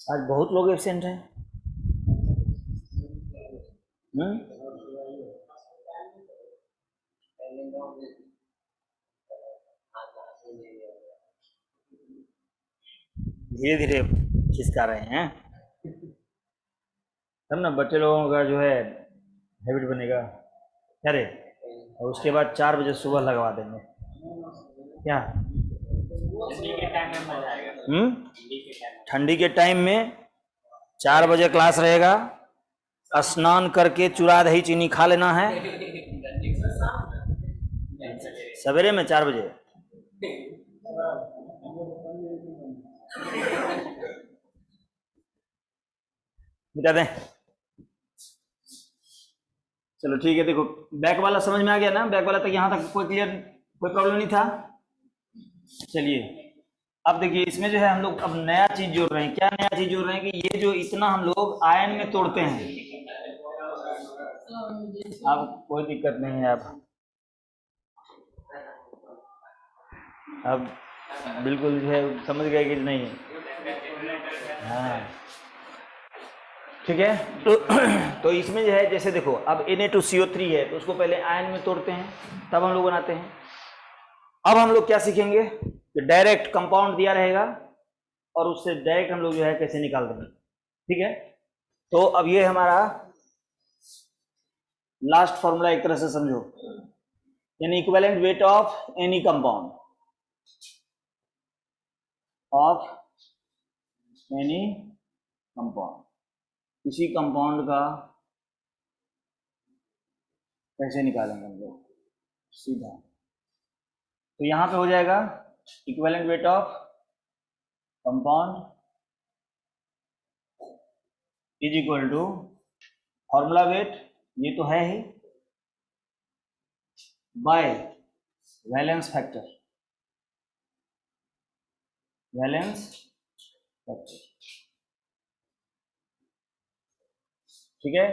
आज बहुत लोग एब्सेंट हैं। धीरे धीरे खिसका रहे हैं, तब ना बच्चे लोगों का जो है हैबिट बनेगा। अरे और उसके बाद 4 बजे सुबह लगवा देंगे क्या? ठंडी के टाइम में 4 बजे क्लास रहेगा, स्नान करके चूड़ा दही चीनी खा लेना है सवेरे में 4 बजे। मिटा दें। चलो ठीक है, देखो बैक वाला समझ में आ गया ना? बैक वाला तक यहाँ तक कोई क्लियर, कोई प्रॉब्लम नहीं था? चलिए अब देखिए इसमें जो है हम लोग अब नया चीज जोड़ रहे हैं। क्या नया चीज जोड़ रहे हैं कि ये जो इतना हम लोग आयन में तोड़ते हैं, अब कोई दिक्कत नहीं है। अब बिल्कुल जो है समझ गए कि नहीं? हाँ ठीक है। तो इसमें जो है जैसे देखो अब Na2CO3 है तो उसको पहले आयन में तोड़ते हैं तब हम लोग बनाते हैं। अब हम लोग क्या सीखेंगे कि डायरेक्ट कंपाउंड दिया रहेगा और उससे डायरेक्ट हम लोग जो है कैसे निकाल देंगे। ठीक है, तो अब ये हमारा लास्ट फॉर्मूला एक तरह से समझो, यानी equivalent weight of any compound किसी कंपाउंड का कैसे निकालेंगे हम लोग सीधा। तो यहां पे हो जाएगा equivalent weight of compound is equal to formula weight, ये तो है ही, बाय वैलेंस फैक्टर। ठीक है,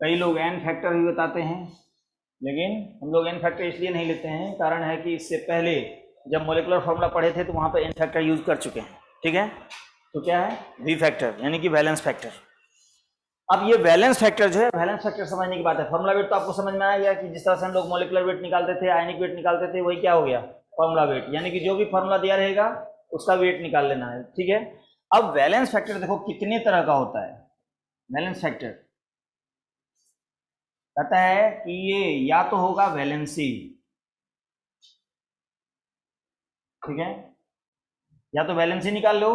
कई लोग एन फैक्टर भी बताते हैं, लेकिन हम लोग एन फैक्टर इसलिए नहीं लेते हैं, कारण है कि इससे पहले जब मोलिकुलर फॉर्मूला पढ़े थे तो वहां पर एन फैक्टर यूज कर चुके हैं। ठीक है, तो क्या है वी फैक्टर यानी कि वैलेंस फैक्टर। अब ये वैलेंस फैक्टर जो है, वैलेंस फैक्टर समझने की बात है। फॉर्मूला वेट तो आपको समझ में आ गया कि जिस तरह से हम लोग मोलिकुलर वेट निकालते थे, आयनिक वेट निकालते थे, वही क्या हो गया फॉर्मूला वेट, यानी कि जो भी फॉर्मूला दिया रहेगा उसका वेट निकाल लेना है। ठीक है, अब वैलेंस फैक्टर देखो कितने तरह का होता है। वैलेंस फैक्टर कहता है कि ये या तो होगा वैलेंसी, ठीक है, या तो वैलेंसी निकाल लो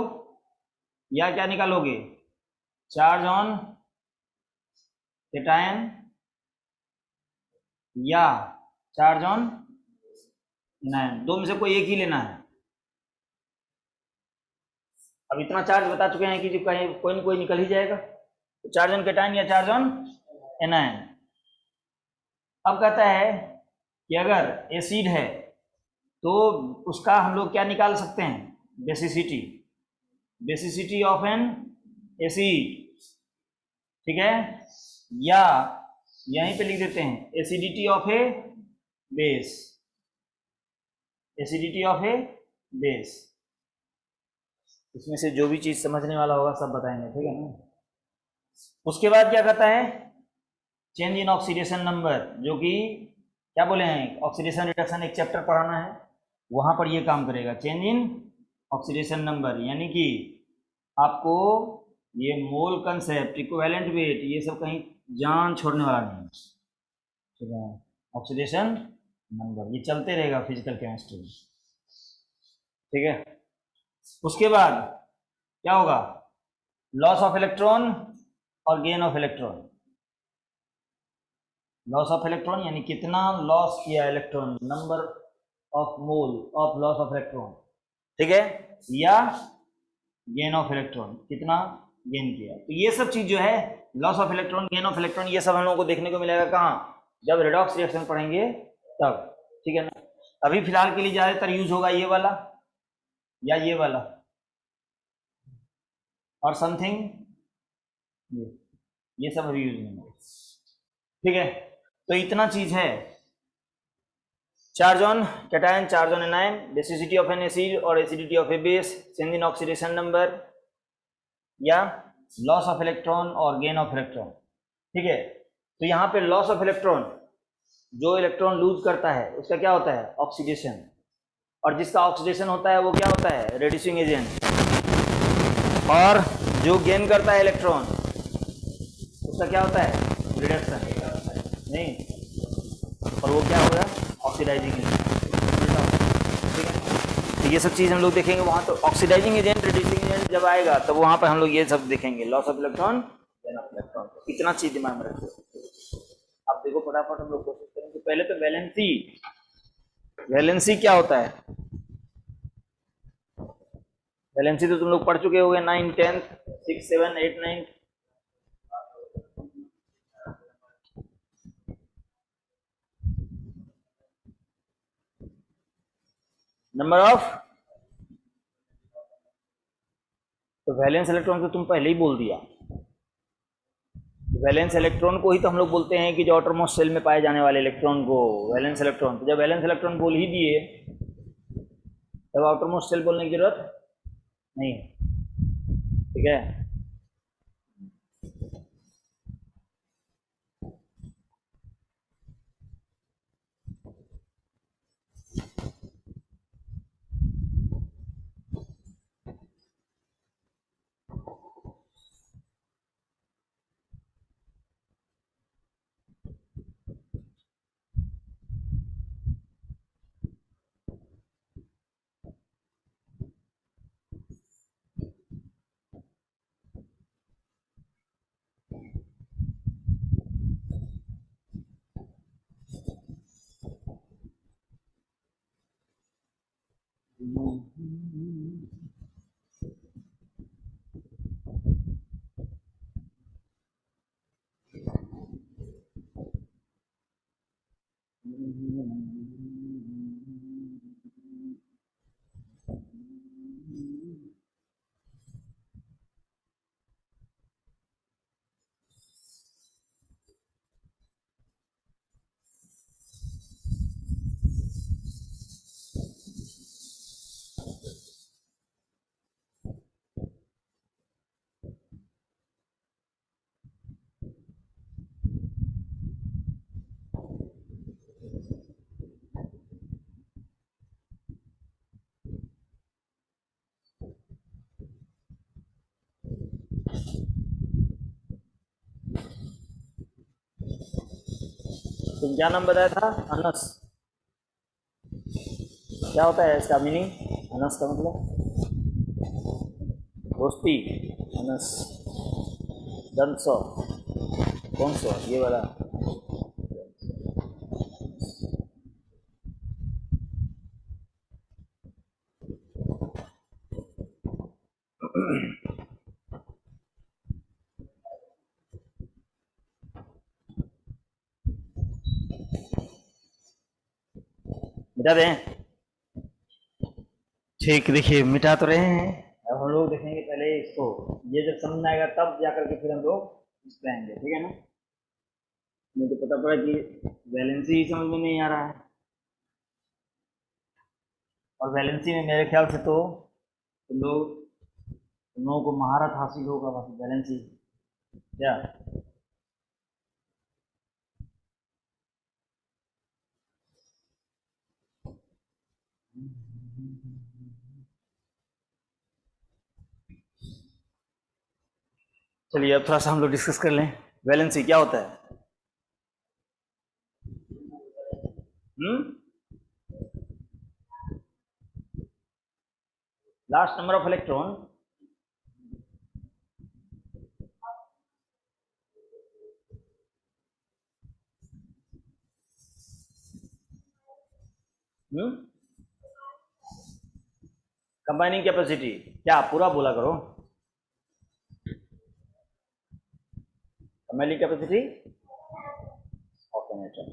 या क्या निकालोगे चार्ज ऑन कैटायन या चार्ज ऑन एनायन, दो में से कोई एक ही लेना है। अब इतना चार्ज बता चुके हैं कि जो कहीं कोई न कोई निकल ही जाएगा, तो चार्ज ऑन कैटायन या चार्ज ऑन एनायन। अब कहता है कि अगर एसिड है तो उसका हम लोग क्या निकाल सकते हैं बेसिसिटी ऑफ एन एसिड, ठीक है, या यहीं पे लिख देते हैं एसिडिटी ऑफ ए बेस। इसमें से जो भी चीज समझने वाला होगा सब बताएंगे, ठीक है ना। उसके बाद क्या कहता है चेंज इन ऑक्सीडेशन नंबर, जो कि क्या बोले हैं ऑक्सीडेशन रिडक्शन एक चैप्टर पढ़ाना है, वहां पर ये काम करेगा चेंज इन ऑक्सीडेशन नंबर, यानी कि आपको ये मोल कंसेप्ट इक्विवेलेंट वेट ये सब कहीं जान छोड़ने वाला नहीं, ठीक है। ऑक्सीडेशन नंबर ये चलते रहेगा फिजिकल केमिस्ट्री में, ठीक है। उसके बाद क्या होगा लॉस ऑफ इलेक्ट्रॉन और gain of electron. Loss of electron यानी कितना लॉस किया electron, number of mole of loss of electron, ठीक है, या गेन ऑफ इलेक्ट्रॉन कितना गेन किया। तो ये सब चीज जो है loss of electron gain of electron ये सब हम लोगों को देखने को मिलेगा कहाँ, जब रेडॉक्स रिएक्शन पढ़ेंगे तब, ठीक है ना। अभी फिलहाल के लिए ज्यादातर यूज होगा ये वाला या ये वाला और समथिंग, ये सब अभी यूज नहीं होगा, ठीक है। तो इतना चीज है, charge on cation, charge on anion, basicity of an acid और acidity of a base, change in oxidation number, या लॉस ऑफ इलेक्ट्रॉन और गेन ऑफ इलेक्ट्रॉन, ठीक है। तो यहाँ पे लॉस ऑफ इलेक्ट्रॉन, जो इलेक्ट्रॉन लूज करता है उसका क्या होता है, ऑक्सीडेशन, और जिसका ऑक्सीडेशन होता है वो क्या होता है, रेड्यूसिंग एजेंट। और जो गेन करता है इलेक्ट्रॉन उसका क्या होता है, रिडक्शन, नहीं, और वो क्या होगा, ऑक्सीडाइजिंग एजेंट, ठीक है। तो ये सब चीज़ हम लोग देखेंगे वहाँ। तो ऑक्सीडाइजिंग एजेंट, रिड्यूसिंग एजेंट जब आएगा तब वहाँ पर हम लोग ये सब देखेंगे, loss of electron, gain of electron. इतना चीज़ दिमाग में रखो। अब देखो फटाफट हम लोग कोशिश करेंगे। पहले तो वैलेंसी, वैलेंसी क्या होता है, वैलेंसी तो तुम लोग पढ़ चुके होंगे 9, 10, 6, 7, 8, 9। नंबर ऑफ, तो वैलेंस इलेक्ट्रॉन तो तुम पहले ही बोल दिया। वैलेंस इलेक्ट्रॉन को ही तो हम लोग बोलते हैं कि जो आउटरमोस्ट शेल में पाए जाने वाले इलेक्ट्रॉन को वैलेंस इलेक्ट्रॉन। तो जब वैलेंस इलेक्ट्रॉन बोल ही दिए तब आउटरमोस्ट शेल बोलने की जरूरत नहीं है, ठीक है। तुम क्या नाम बताया था, अनस, क्या होता है इसका मीनिंग, अनस का मतलब दोस्ती, अनस, दंसो, कौन सा ये वाला, मिटा दें, ठीक। देखिए मिटा तो रहे हैं, अब हम लोग देखेंगे पहले इसको, ये जब समझ में आएगा तब जाकर के फिर हम लोग इस पे आएंगे, ठीक है ना। मुझे तो पता पड़ा कि वैलेंसी ही समझ में नहीं आ रहा है, और वैलेंसी में मेरे ख्याल से तो तुम लोगों को महारत हासिल होगा बस वैलेंसी, क्या। चलिए अब थोड़ा सा हम लोग डिस्कस कर लें, वैलेंसी क्या होता है। Last number of electron, combining capacity, क्या पूरा बोला करो, combining capacity of an atom.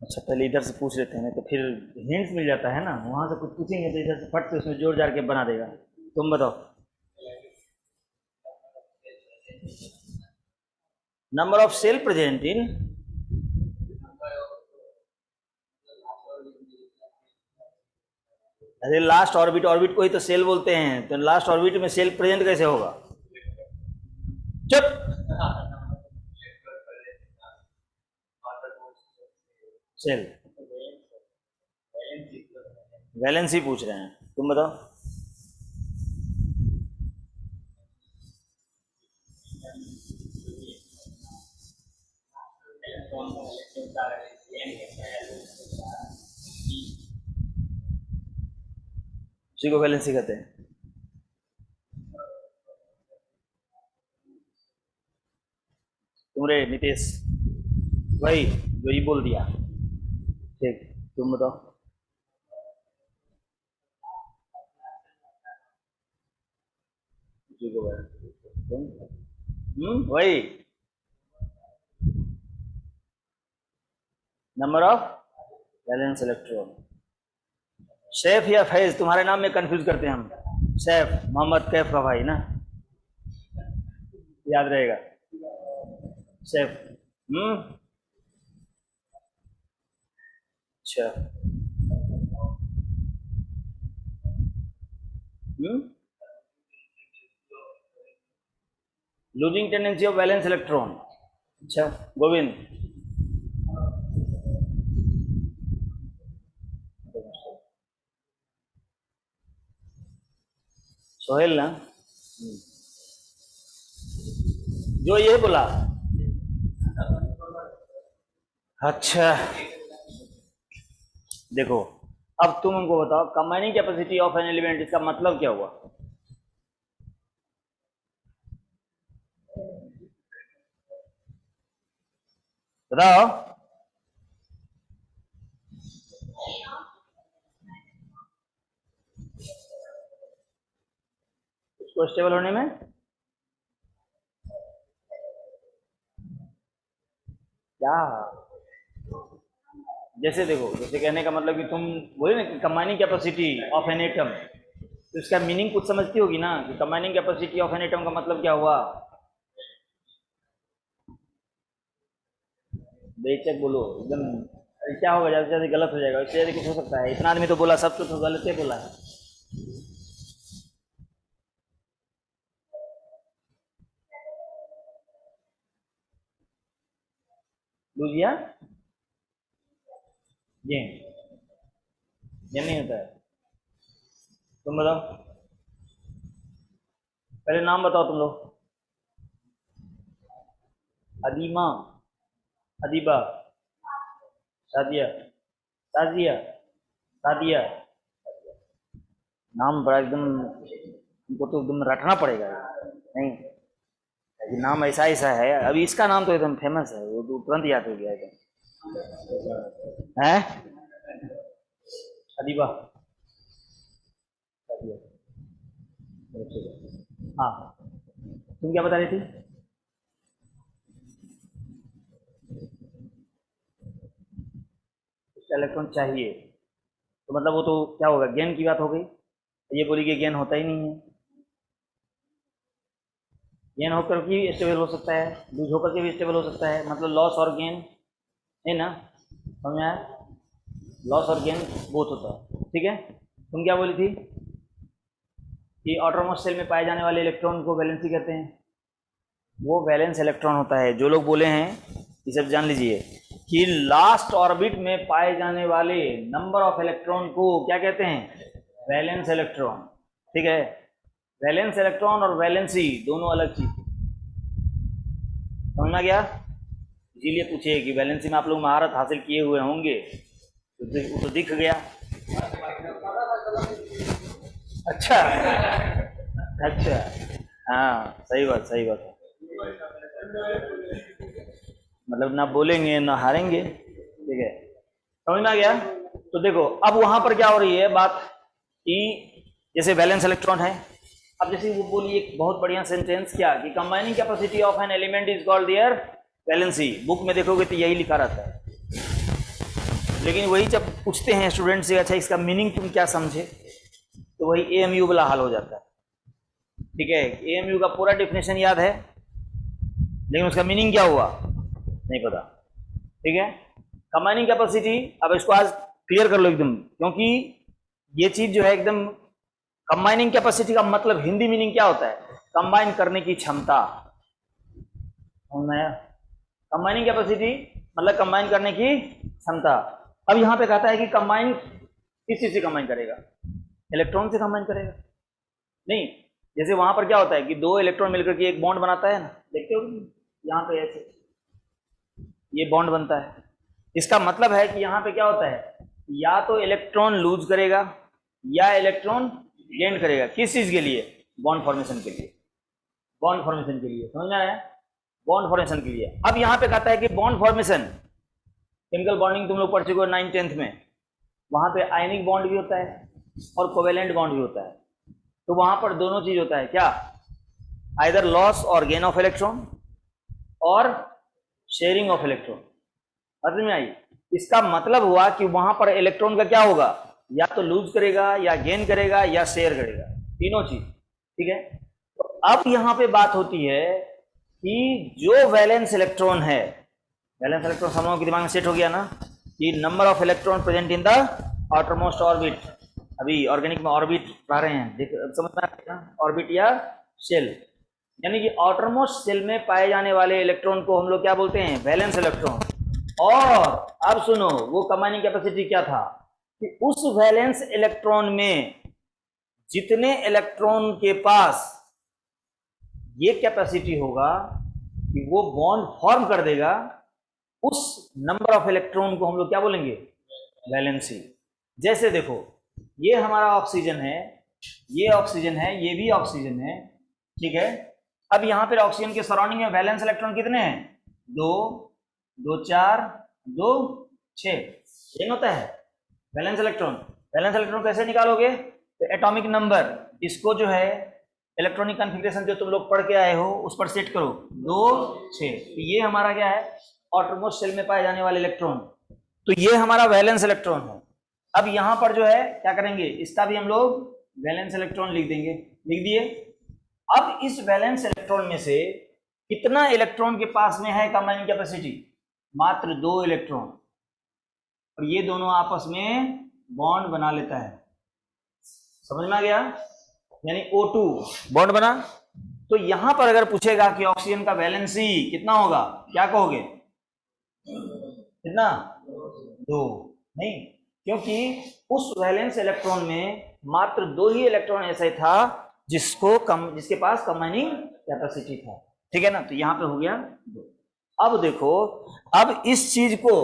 अच्छा पहले इधर से पूछ लेते हैं, तो फिर हिंट्स मिल जाता है ना, वहां से कुछ पूछेंगे तो इधर से फट से उसमें जोड़ जाड़ के बना देगा। तुम बताओ, number of cell present in, अरे लास्ट ऑर्बिट, ऑर्बिट को ही तो सेल बोलते हैं, तो लास्ट ऑर्बिट में सेल प्रेजेंट कैसे होगा? चुप। सेल वैलेंसी पूछ रहे हैं, तुम बताओ। उसी को वैलेंसी कहते हैं। तुम रे नितेश, वही जो ही बोल दिया। ठीक, तुम बताओ। उसी को वही number of valence electron. Saif या फैज, तुम्हारे नाम में कंफ्यूज करते हैं हम। सैफ, मोहम्मद कैफ का भाई ना, याद रहेगा। सैफ। अच्छा। Losing tendency of valence electron. अच्छा गोविंद। सोहेल ना, जो ये बोला। अच्छा देखो, अब तुम हमको बताओ combining capacity of an element, इसका मतलब क्या हुआ? बताओ। उसको स्टेबल होने में क्या, जैसे देखो, जैसे कहने का मतलब कि तुम बोले ना कि combining capacity of an atom, तो इसका मीनिंग कुछ समझती होगी ना कि combining capacity of an atom का मतलब क्या हुआ? बेचक बोलो एकदम, क्या होगा, ज्यादा से ज्यादा गलत हो जाएगा, इससे ज्यादा कुछ हो सकता है? इतना आदमी तो बोला, सब तो गलत ही बोला है। लूजिया ये नहीं होता है। तुम बताओ, पहले नाम बताओ तुम लोग। अदीमा, अदीबा, सादिया, साजिया, सादिया। नाम बड़ा एकदम, उनको तो एकदम रटना पड़ेगा नहीं, कि नाम ऐसा ऐसा है। अभी इसका नाम तो एकदम फेमस है, वो तो तुरंत याद हो गया एकदम। है अदीबा, सादिया। हाँ, तुम क्या बता रही थी? उसका इलेक्ट्रॉन चाहिए, तो मतलब वो तो क्या होगा, गेन की बात हो गई। ये बोली कि गेन होता ही नहीं है। गेन होकर भी स्टेबल हो सकता है, लूज होकर के भी स्टेबल हो सकता है, मतलब लॉस और गेन है ना, समझ में आया? लॉस और गेन बोथ होता है, ठीक है। तुम क्या बोली थी कि ऑटोनोमस सेल में पाए जाने वाले इलेक्ट्रॉन को वैलेंसी कहते हैं। वो वैलेंस इलेक्ट्रॉन होता है। जो लोग बोले हैं ये सब जान लीजिए कि लास्ट ऑर्बिट में पाए जाने वाले नंबर ऑफ इलेक्ट्रॉन को क्या कहते हैं? वैलेंस इलेक्ट्रॉन, ठीक है। वैलेंस इलेक्ट्रॉन और वैलेंसी दोनों अलग चीज, समझना गया? इसीलिए पूछे कि वैलेंसी में आप लोग महारत हासिल किए हुए होंगे, तो वो तो दिख गया। अच्छा अच्छा, हाँ सही बात, सही बात है। मतलब ना बोलेंगे ना हारेंगे, ठीक है, समझ में आ गया? तो देखो अब वहां पर क्या हो रही है बात कि जैसे वैलेंस इलेक्ट्रॉन है, अब जैसे वो बोली एक बहुत बढ़िया सेंटेंस क्या कि combining capacity of an element is called their valency. Book में देखोगे तो यही लिखा रहता है, लेकिन वही जब पूछते हैं स्टूडेंट से अच्छा इसका मीनिंग तुम क्या समझे, तो वही एएमयू वाला हाल हो जाता है, ठीक है। एएमयू का पूरा डिफिनेशन याद है, लेकिन उसका मीनिंग क्या हुआ नहीं पता, ठीक है। कंबाइनिंग कैपेसिटी, अब इसको आज क्लियर कर लो एकदम, क्योंकि ये चीज जो है एकदम, कंबाइनिंग कैपेसिटी का मतलब हिंदी मीनिंग क्या होता है? कंबाइन करने की क्षमता। कंबाइनिंग कैपेसिटी मतलब कंबाइन करने की क्षमता। अब यहां पे कहता है कि कंबाइन किस चीज से कंबाइन करेगा? इलेक्ट्रॉन से कंबाइन करेगा? नहीं, जैसे वहां पर क्या होता है कि दो इलेक्ट्रॉन मिलकर के एक बॉन्ड बनाता है ना, देखते हो यहाँ पे ऐसे ये बॉन्ड बनता है। इसका मतलब है कि यहाँ पे क्या होता है, या तो इलेक्ट्रॉन लूज करेगा या इलेक्ट्रॉन गेन करेगा। किस चीज के लिए? बॉन्ड फॉर्मेशन के लिए। बॉन्ड फॉर्मेशन के लिए, समझ में आया? बॉन्ड फॉर्मेशन के लिए। अब यहाँ पे कहता है कि बॉन्ड फॉर्मेशन, केमिकल बॉन्डिंग तुम लोग पढ़ चुके हो 9th-10th में, वहां पे आयनिक बॉन्ड भी होता है और कोवेलेंट बॉन्ड भी होता है। तो वहां पर दोनों चीज होता है क्या? आइदर लॉस और गेन ऑफ इलेक्ट्रॉन और शेयरिंग ऑफ इलेक्ट्रॉन। समझ में आई? इसका मतलब हुआ कि वहां पर इलेक्ट्रॉन का क्या होगा, या तो लूज करेगा या गेन करेगा या शेयर करेगा, तीनों चीज। ठीक है, तो अब यहां पे बात होती है कि जो वैलेंस इलेक्ट्रॉन है, वैलेंस इलेक्ट्रॉन हम लोगों के दिमाग में सेट हो गया ना कि number of electron present in the outermost orbit. अभी ऑर्गेनिक में ऑर्बिट पढ़ा रहे हैं, समझ में आएगा? ऑर्बिट या शेल, यानी कि आउटरमोस्ट शेल में पाए जाने वाले इलेक्ट्रॉन को हम लोग क्या बोलते हैं? Valence electron. और अब सुनो, वो कंबाइनिंग कैपेसिटी क्या था कि उस वैलेंस इलेक्ट्रॉन में जितने इलेक्ट्रॉन के पास ये कैपेसिटी होगा कि वो बॉन्ड फॉर्म कर देगा, उस नंबर ऑफ इलेक्ट्रॉन को हम लोग क्या बोलेंगे? वैलेंसी। जैसे देखो, ये हमारा ऑक्सीजन है, ये ऑक्सीजन है, ये भी ऑक्सीजन है। ठीक है, अब यहां पर ऑक्सीजन के सराउंडिंग में वैलेंस इलेक्ट्रॉन कितने हैं? 2, 2 4, 2 6। ये होता है वैलेंस इलेक्ट्रॉन। वैलेंस इलेक्ट्रॉन कैसे निकालोगे? तो एटॉमिक नंबर, इसको जो है इलेक्ट्रॉनिक कॉन्फ़िगरेशन जो तुम लोग पढ़ के आए हो उस पर सेट करो, 2 6। तो ये हमारा क्या है? आउटरमोस्ट शेल में पाए जाने वाले इलेक्ट्रॉन। तो ये हमारा वैलेंस इलेक्ट्रॉन है। अब यहां पर जो है क्या करेंगे, इसका भी हम लोग वैलेंस इलेक्ट्रॉन लिख देंगे। लिख दिए। अब इस वैलेंस इलेक्ट्रॉन में से कितना इलेक्ट्रॉन के पास में है कंबाइनिंग कैपेसिटी? मात्र 2 इलेक्ट्रॉन। और ये दोनों आपस में बॉन्ड बना लेता है। समझ में आ गया? यानी O2 बॉन्ड बना। तो यहां पर अगर पूछेगा कि ऑक्सीजन का वैलेंसी कितना होगा, क्या कहोगे? कितना? 2। नहीं, क्योंकि उस वैलेंस इलेक्ट्रॉन में मात्र 2 ही इलेक्ट्रॉन ऐसे था जिसके पास कंबाइनिंग कैपेसिटी था। ठीक है ना? तो यहां पे हो गया 2। अब देखो, अब इस चीज को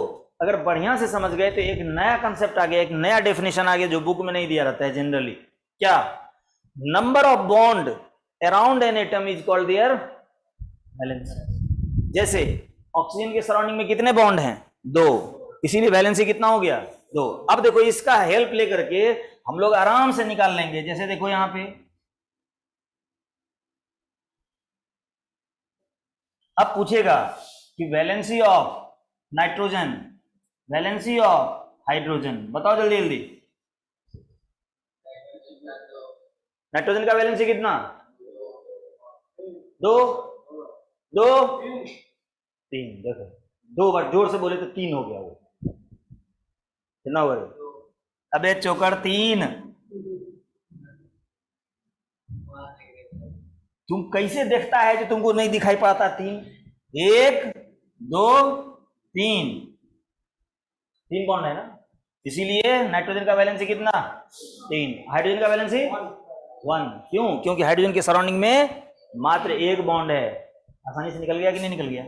अगर बढ़िया से समझ गए तो एक नया कंसेप्ट आ गया, एक नया डेफिनेशन आ गया जो बुक में नहीं दिया रहता है जनरली। क्या? Number of bond around an atom is called there valence. जैसे ऑक्सीजन के सराउंडिंग में कितने बॉन्ड हैं? 2, इसीलिए वैलेंसी कितना हो गया? 2। अब देखो, इसका हेल्प लेकर के हम लोग आराम से निकाल लेंगे। जैसे देखो यहां पे, अब पूछेगा कि valency of nitrogen, valency of hydrogen, बताओ जल्दी जल्दी। नाइट्रोजन का वैलेंसी कितना? 2 2 3। देखो, 2 बार जोर से बोले तो 3 हो गया। वो कितना हो गया? अबे चौकड़ 3। तुम कैसे देखता है जो तुमको नहीं दिखाई पड़ता? 3, 1 2 3, 3 बॉन्ड है ना, इसीलिए नाइट्रोजन का वैलेंसी कितना? 3। हाइड्रोजन का वैलेंसी 1। क्यों? क्योंकि हाइड्रोजन के सराउंडिंग में मात्र 1 बॉन्ड है। आसानी से निकल गया कि नहीं निकल गया?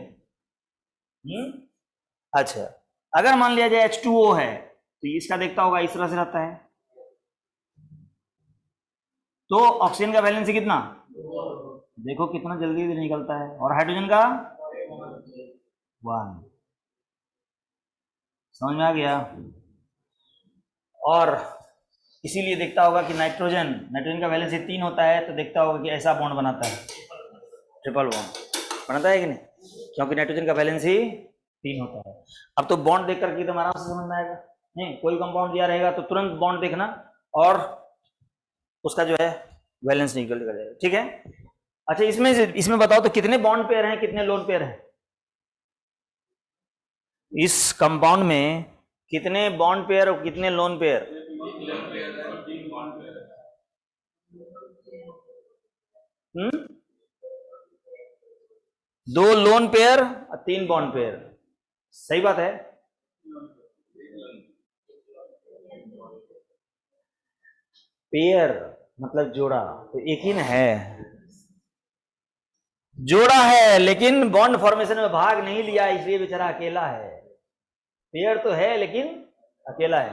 अच्छा, अगर मान लिया जाए H2O है तो इसका देखता होगा इस तरह से रहता है। तो ऑक्सीजन का वैलेंसी कितना? देखो कितना जल्दी निकलता है। और हाइड्रोजन का 1। समझ में आ गया? और इसीलिए देखता होगा कि नाइट्रोजन का वैलेंसी 3 होता है, तो देखता होगा कि ऐसा बॉन्ड बनाता है, ट्रिपल बॉन्ड बनाता है कि नहीं? क्योंकि नाइट्रोजन का वैलेंसी 3 होता है। अब तो बॉन्ड देख करके एकदम आराम से समझ में आएगा। नहीं, कोई कंपाउंड दिया रहेगा तो तुरंत बॉन्ड देखना और उसका जो है वैलेंस निकल जाएगा। ठीक है? अच्छा, इसमें बताओ तो कितने बॉन्ड पेयर हैं, कितने लोन पेयर हैं? इस कंपाउंड में कितने बॉन्ड पेयर और कितने लोन पेयर? दो लोन पेयर और 3 बॉन्ड पेयर, सही बात है। पेयर मतलब जोड़ा, तो एक ही ना है, जोड़ा है लेकिन बॉन्ड फॉर्मेशन में भाग नहीं लिया, इसलिए बेचारा अकेला है। पेयर तो है लेकिन अकेला है,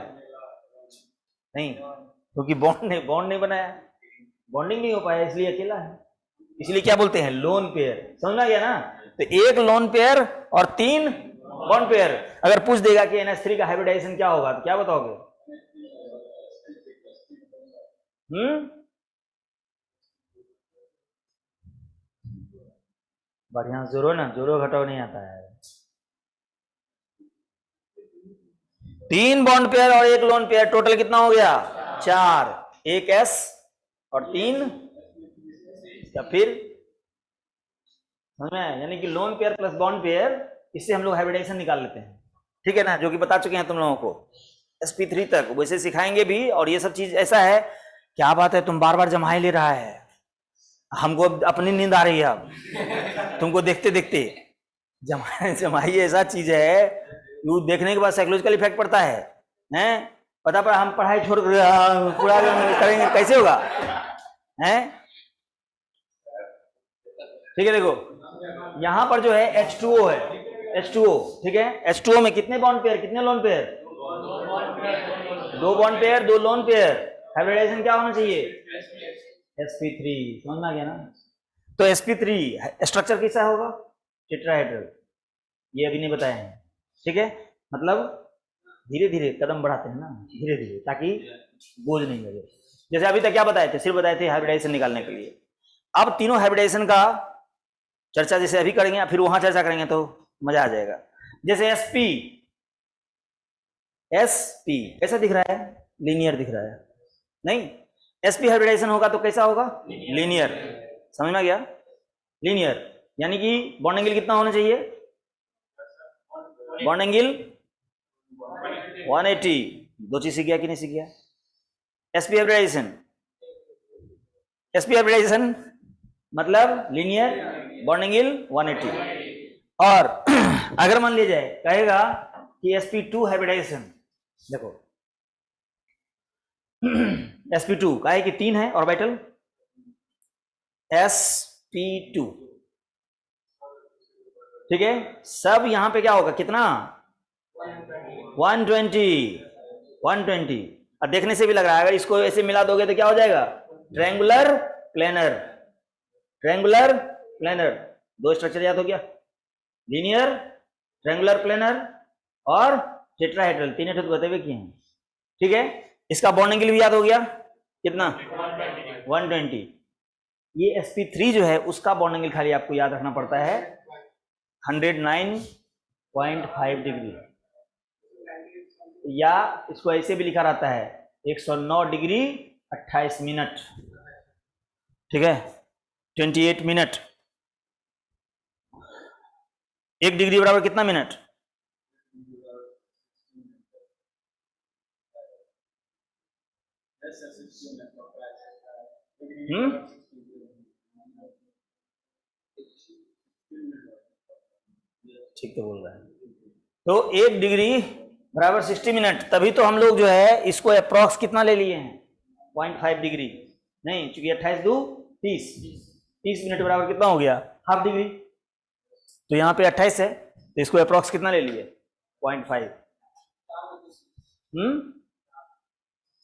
नहीं क्योंकि बॉन्ड नहीं बनाया, बॉन्डिंग नहीं हो पाया, इसलिए अकेला है। इसलिए क्या बोलते हैं, लोन पेयर। समझ गया ना? तो एक लोन पेयर और 3 बॉन्ड पेयर। अगर पूछ देगा कि NH3 का हाइब्रिडाइजेशन क्या होगा तो क्या बताओगे? बढ़िया जोरो ना, जोरो घटाओ नहीं आता है। 3 बॉन्ड पेयर और 1 लोन पेयर, टोटल कितना हो गया? 4। 1 S और 3 या फिर, समझ में? यानी कि lone pair plus bond pair, इससे हम लोग हाइब्रिडाइजेशन निकाल लेते हैं, ठीक है ना? जो कि बता चुके हैं तुम लोगों को sp3 तक, वैसे सिखाएंगे भी। और ये सब चीज ऐसा है, क्या बात है तुम बार बार जमा ही ले रहा है, हमको अपनी नींद आ रही है अब तुमको देखते देखते। जमाई ऐसा चीज है, वो देखने के बाद साइकोलॉजिकल इफेक्ट पड़ता है, हैं? पता पर हम पढ़ाई छोड़ पूरा करेंगे, कैसे होगा? हैं? ठीक है, देखो यहां पर जो है H2O है, H2O, ठीक है? H2O में कितने बॉन्ड पेयर, कितने lone pair? 2 bond pair, 2 lone pair. Hybridisation क्या होना चाहिए? sp3। समझ में आ गया ना? तो sp3 स्ट्रक्चर कैसा होगा? टेट्राहेड्रल। ये अभी नहीं बताए हैं, ठीक है? मतलब धीरे धीरे कदम बढ़ाते हैं ना, धीरे धीरे, ताकि बोझ नहीं लगे। जैसे अभी तक क्या बताए थे, सिर्फ बताए थे हाइब्रिडाइजेशन निकालने के लिए। अब तीनों हाइब्रिडाइजेशन का चर्चा जैसे अभी करेंगे, फिर वहां चर्चा करेंगे तो मजा आ जाएगा। जैसे sp कैसा दिख रहा है? लीनियर दिख रहा है, नहीं? sp हाइब्रिडाइजेशन होगा तो कैसा होगा? लीनियर। समझ में आ गया? लीनियर यानी कि बॉन्ड एंगल कितना होना चाहिए? Bond angle 180। 2 चीज सीख गया कि नहीं सीख गया? sp हाइब्रिडाइजेशन मतलब लीनियर, बॉन्ड एंगल 180। और अगर मान लिया जाए, कहेगा कि sp2 हाइब्रिडाइजेशन, देखो sp2 का है कि 3 है ऑर्बिटल, sp2, ठीक है? सब यहां पे क्या होगा, कितना? 120। अब देखने से भी लग रहा है, अगर इसको ऐसे मिला दोगे तो क्या हो जाएगा? Triangular planar. Triangular planar, 2 structure याद हो गया, लीनियर, ट्रायंगुलर प्लेनर और टेट्राहेड्रल, 3 ठोक बते हुए किए हैं, ठीक है? इसका बॉन्ड एंगल भी याद हो गया, कितना? 120। ये sp3 जो है उसका बॉन्ड एंगल खाली आपको याद रखना पड़ता है 109.5 डिग्री, या इसको ऐसे भी लिखा रहता है 109 डिग्री 28 मिनट, ठीक है? 28 मिनट। 1 डिग्री बराबर कितना मिनट? ठीक तो बोल रहा है। तो 1 डिग्री बराबर 60 मिनट, तभी तो हम लोग जो है इसको अप्रॉक्स कितना ले लिए हैं? 0.5 डिग्री, नहीं, चूंकि 28 2 30 मिनट बराबर कितना हो गया? Half degree. तो यहाँ पे 28 है, तो इसको अप्रॉक्स कितना ले लिए? 0.5।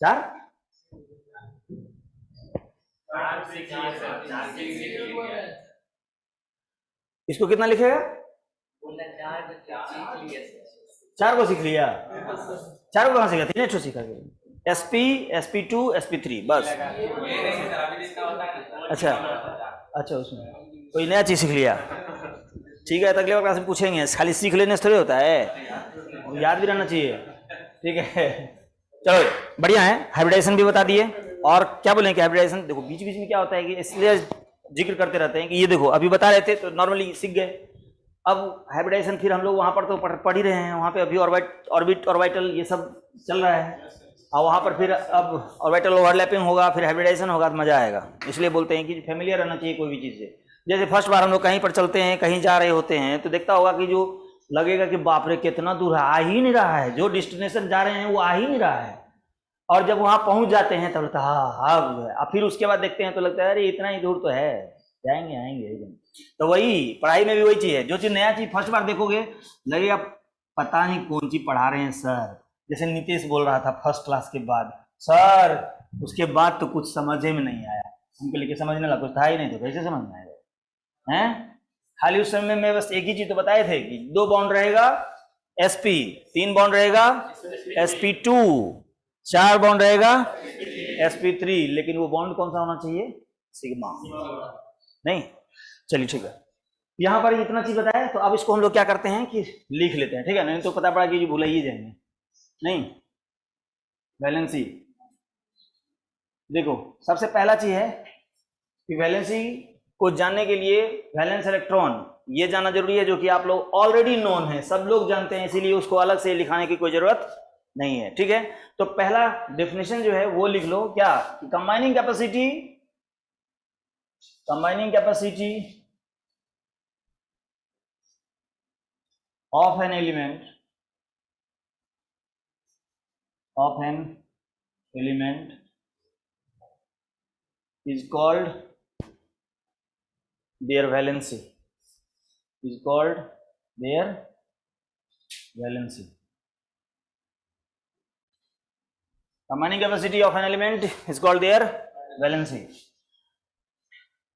4 इसको कितना लिखेगा? 4 को सीख लिया, 4 को कहां सीखा? 3 ठो सीखा। sp sp2 sp3 बस। अच्छा उसमें कोई नया चीज सीख लिया, ठीक है? अगले क्लास में पूछेंगे, खाली सीख लेने से थोड़ी होता है, याद भी रहना चाहिए, ठीक है? चलो बढ़िया है, हाइब्रिडाइजेशन भी बता दिए। और क्या बोलें कि हाइब्रिडाइजेशन, देखो बीच बीच में क्या होता है कि इसलिए जिक्र करते रहते हैं कि ये देखो अभी बता रहे थे तो नॉर्मली सीख गए, अब हाइब्रिडाइजेशन फिर हम लोग वहां पर तो पढ़ ही रहे हैं, वहां पे अभी ऑर्बिट ऑर्बिटल ये सब चल रहा है। और वहाँ पर फिर अब ऑर्बिटल ओवरलैपिंग होगा, फिर हाइब्रिडाइजेशन होगा तो मजा आएगा। इसलिए बोलते हैं कि फेमिलियर रहना चाहिए कोई भी चीज़ से। जैसे फर्स्ट बार हम लोग कहीं पर चलते हैं, कहीं जा रहे होते हैं, तो देखता होगा कि जो लगेगा कि बाप रे कितना दूर है, आ ही नहीं रहा है, जो डेस्टिनेशन जा रहे हैं वो आ ही नहीं रहा है। और जब वहाँ पहुँच जाते हैं तब लगता है हाँ और फिर उसके बाद देखते हैं तो लगता है अरे इतना ही दूर तो है, जाएंगे आएंगे एकदम। तो वही पढ़ाई में भी वही चीज़ है, जो चीज़ नया चीज़ फर्स्ट बार देखोगे लगेगा पता नहीं कौन चीज़ पढ़ा रहे हैं सर। जैसे नीतीश बोल रहा था फर्स्ट क्लास के बाद, सर उसके बाद तो कुछ समझ में नहीं आया, उनके लिए समझने लगा, कुछ था ही नहीं तो कैसे समझ में आएगा हैं। खाली उस समय में बस एक ही चीज तो बताए थे कि 2 बॉन्ड रहेगा sp, 3 बॉन्ड रहेगा sp2, 4 बॉन्ड रहेगा sp3, लेकिन वो बॉन्ड कौन सा होना चाहिए, सिग्मा नहीं। चलिए ठीक है, यहाँ पर इतना चीज बताया, तो अब इसको हम लोग क्या करते हैं कि लिख लेते हैं, ठीक है, नहीं तो पता पड़ा कि भूल ही जाएंगे। नहीं, वैलेंसी देखो सबसे पहला चीज है कि वैलेंसी को जानने के लिए वैलेंस इलेक्ट्रॉन ये जानना जरूरी है, जो कि आप लोग ऑलरेडी नोन है, सब लोग जानते हैं, इसीलिए उसको अलग से लिखाने की कोई जरूरत नहीं है, ठीक है। तो पहला डेफिनेशन जो है वो लिख लो, क्या, combining capacity of an element is called their valency, combining capacity of an element is called their valency।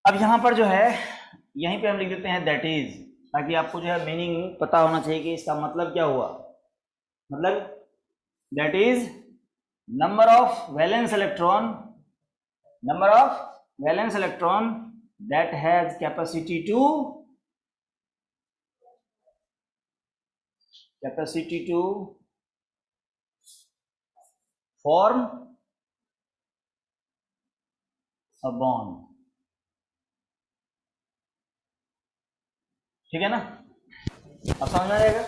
अब यहां पर जो है यहीं पे हम लिख देते हैं दैट इज, ताकि आपको जो है मीनिंग पता होना चाहिए कि इसका मतलब क्या हुआ। मतलब that is number of valence electron that has capacity to form a bond, ठीक है ना, अब समझ में आएगा।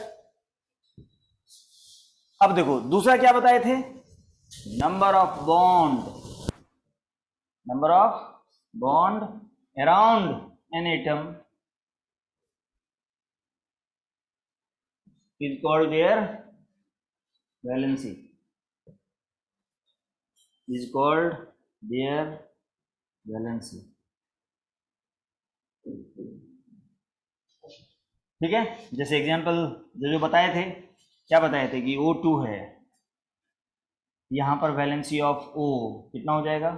अब देखो दूसरा क्या बताए थे, number of bond around an atom is called their valency, ठीक है। जैसे एग्जांपल जो बताए थे, क्या बताए थे कि O2 है, यहां पर वैलेंसी ऑफ O कितना हो जाएगा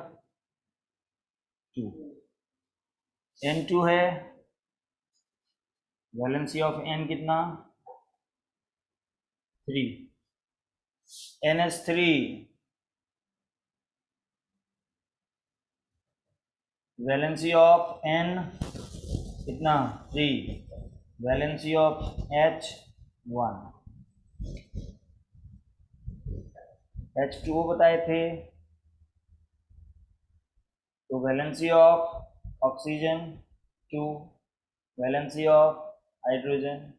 2, N2 है, वैलेंसी ऑफ N कितना 3, NH3 वैलेंसी ऑफ N कितना 3, वैलेंसी ऑफ H1, H2O बताए थे, तो valency of oxygen 2, valency of hydrogen,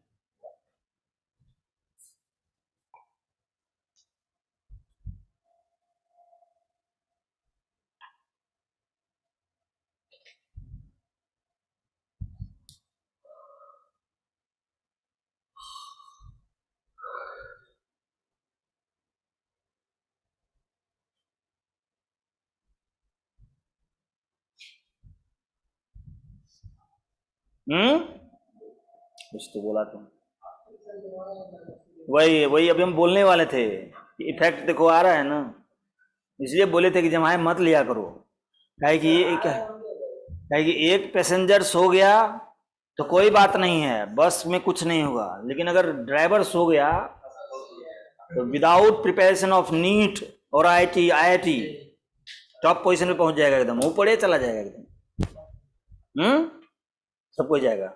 कुछ तो बोला तुम, वही अभी हम बोलने वाले थे, इफेक्ट देखो आ रहा है ना, इसलिए बोले थे कि जमाए मत लिया करो, काहे कि एक पैसेंजर सो गया तो कोई बात नहीं है, बस में कुछ नहीं होगा, लेकिन अगर ड्राइवर सो गया तो विदाउट प्रिपरेशन ऑफ नीट और IIT टॉप पोजीशन पे पहुंच जाएगा, एकदम ऊपर ही चला जाएगा एकदम, सब कुछ जाएगा।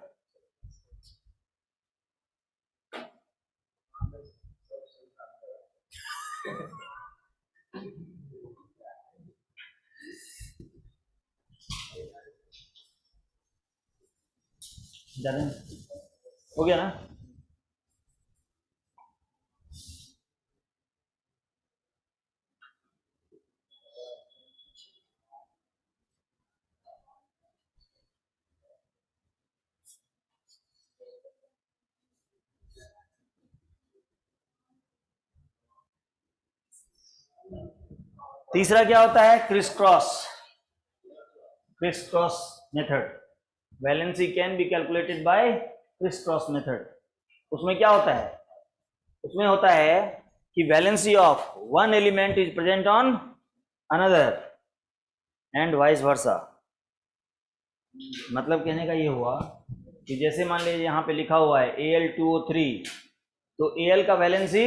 हो गया ना। तीसरा क्या होता है? Criss cross method. Valency can be calculated by criss cross method. उसमें क्या होता है? उसमें होता है कि valency of one element is present on another and vice versa. मतलब कहने का ये हुआ कि जैसे मान लीजिए यहाँ पे लिखा हुआ है Al2O3, तो Al का वैलेंसी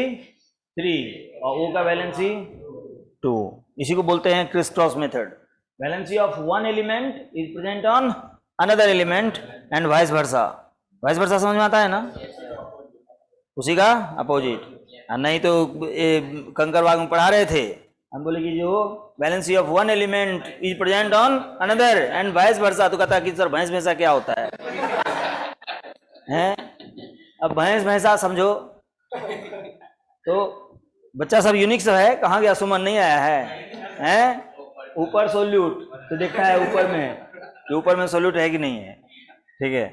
3 और O का वैलेंसी 2, इसी को बोलते हैं criss cross method. Valency of one element is present on another element and vice versa. Vice versa समझ में आता है ना? उसी का अपोजिट। नहीं तो कंकरबाग में पढ़ा रहे थे, हम बोले कि जो valency of one element is present on another and vice versa, तो कहता है कि सर भैंस भैंसा क्या होता है? हैं? अब भैंस भैंसा समझो तो बच्चा सब यूनिक सब है। कहाँ गया सुमन? नहीं आया है? हैं? ऊपर सोल्यूट तो देखता है ऊपर में कि ऊपर में सोल्यूट है कि नहीं है। ठीक है,